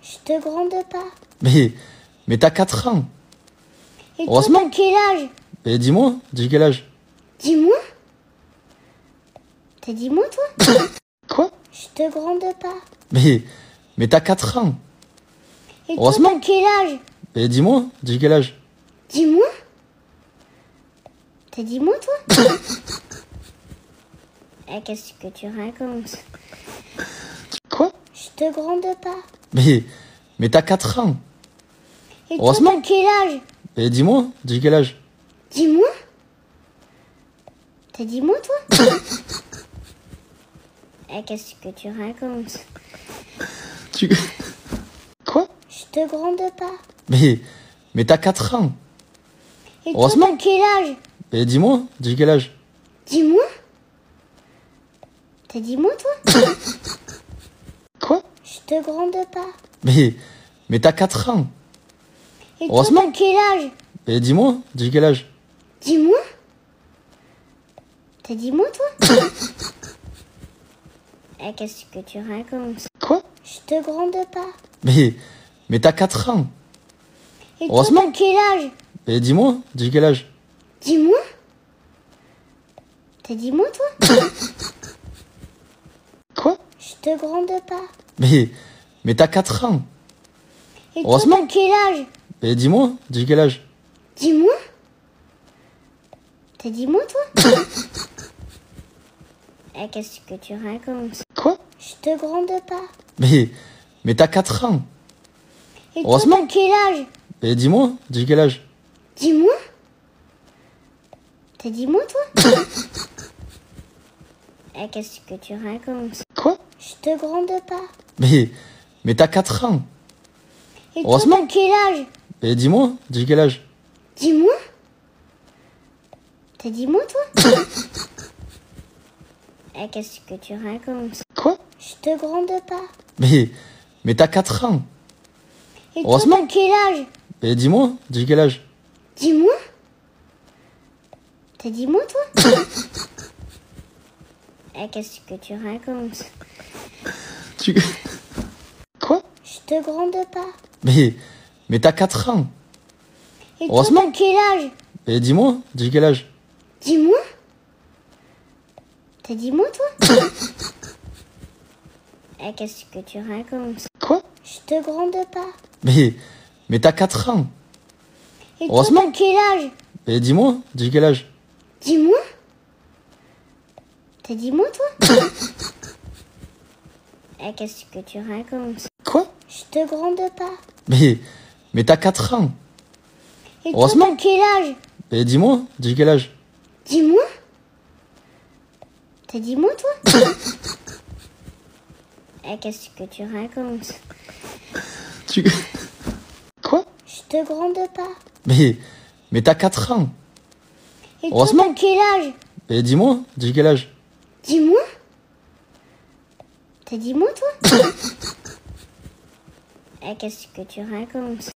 Je te grande pas. Mais t'as 4 ans. Et toi, Heureusement. t'as quel âge? Dis-moi, dis quel âge? Dis-moi. T'as dit moi, toi? Quoi? Je te grande pas. Mais t'as 4 ans. Et toi, Heureusement. t'as quel âge? Dis-moi, dis quel âge? Dis-moi. T'as dit moi, toi? Qu'est-ce que tu racontes? Quoi? Je te grande pas. Mais t'as 4 ans. Et toi, Heureusement. t'as quel âge? Dis-moi, dis quel âge? Dis-moi. T'as dit moi, toi? Qu'est-ce que tu racontes? Quoi? Je te grande pas. Mais t'as 4 ans. Et toi, Heureusement. t'as quel âge? Dis-moi, dis quel âge? Dis-moi. T'as dit moi, toi? Quoi? Je te grande pas. Mais t'as 4 ans. Et toi, Heureusement. t'as quel âge? Dis-moi, dis quel âge? Dis-moi. T'as dit moi, toi? Qu'est-ce que tu racontes? Quoi? Je te grande pas. Mais t'as 4 ans. Et toi, Heureusement. t'as quel âge? Dis-moi, dis quel âge? Dis-moi. T'as dit moi, toi? Quoi? Je te grande pas. Mais t'as 4 ans. Et toi, Heureusement. t'as quel âge? Dis-moi, dis quel âge? Dis-moi. T'as dit moi, toi? Qu'est-ce que tu racontes? Quoi? Je te grande pas. Mais t'as 4 ans. Et toi, Heureusement. t'as quel âge? Dis-moi, dis quel âge? Dis-moi. T'as dit moi, toi? Qu'est-ce que tu racontes? Quoi? Je te grande pas. Mais t'as 4 ans. Et toi, Heureusement. t'as quel âge? Dis-moi, dis quel âge? Dis-moi. T'as dit moi, toi? Qu'est-ce que tu racontes? Quoi? Je te grande pas. Mais t'as 4 ans. Et toi, Heureusement. t'as quel âge? Dis-moi, dis quel âge? Dis-moi. T'as dit moi, toi? Qu'est-ce que tu racontes? Quoi? Je te grande pas. Mais t'as 4 ans. Et toi, Heureusement. t'as quel âge? Dis-moi, dis quel âge? Dis-moi. T'as dit moi, toi? Qu'est-ce que tu racontes? Quoi? Je te grande pas. Mais t'as 4 ans. Et toi, Heureusement. t'as quel âge? Dis-moi, dis quel âge? Dis-moi. T'as dit moi, toi? Qu'est-ce que tu racontes? Quoi? Je te grande pas. Mais t'as 4 ans. Et toi, Heureusement. t'as quel âge? Dis-moi, dis quel âge? Dis-moi. T'as dit moi, toi? Qu'est-ce que tu racontes? Quoi? Je te grande pas. Mais t'as 4 ans. Et toi, Heureusement. t'as quel âge? Dis-moi, dis quel âge? Dis-moi. T'as dit moi, toi? Qu'est-ce que tu racontes?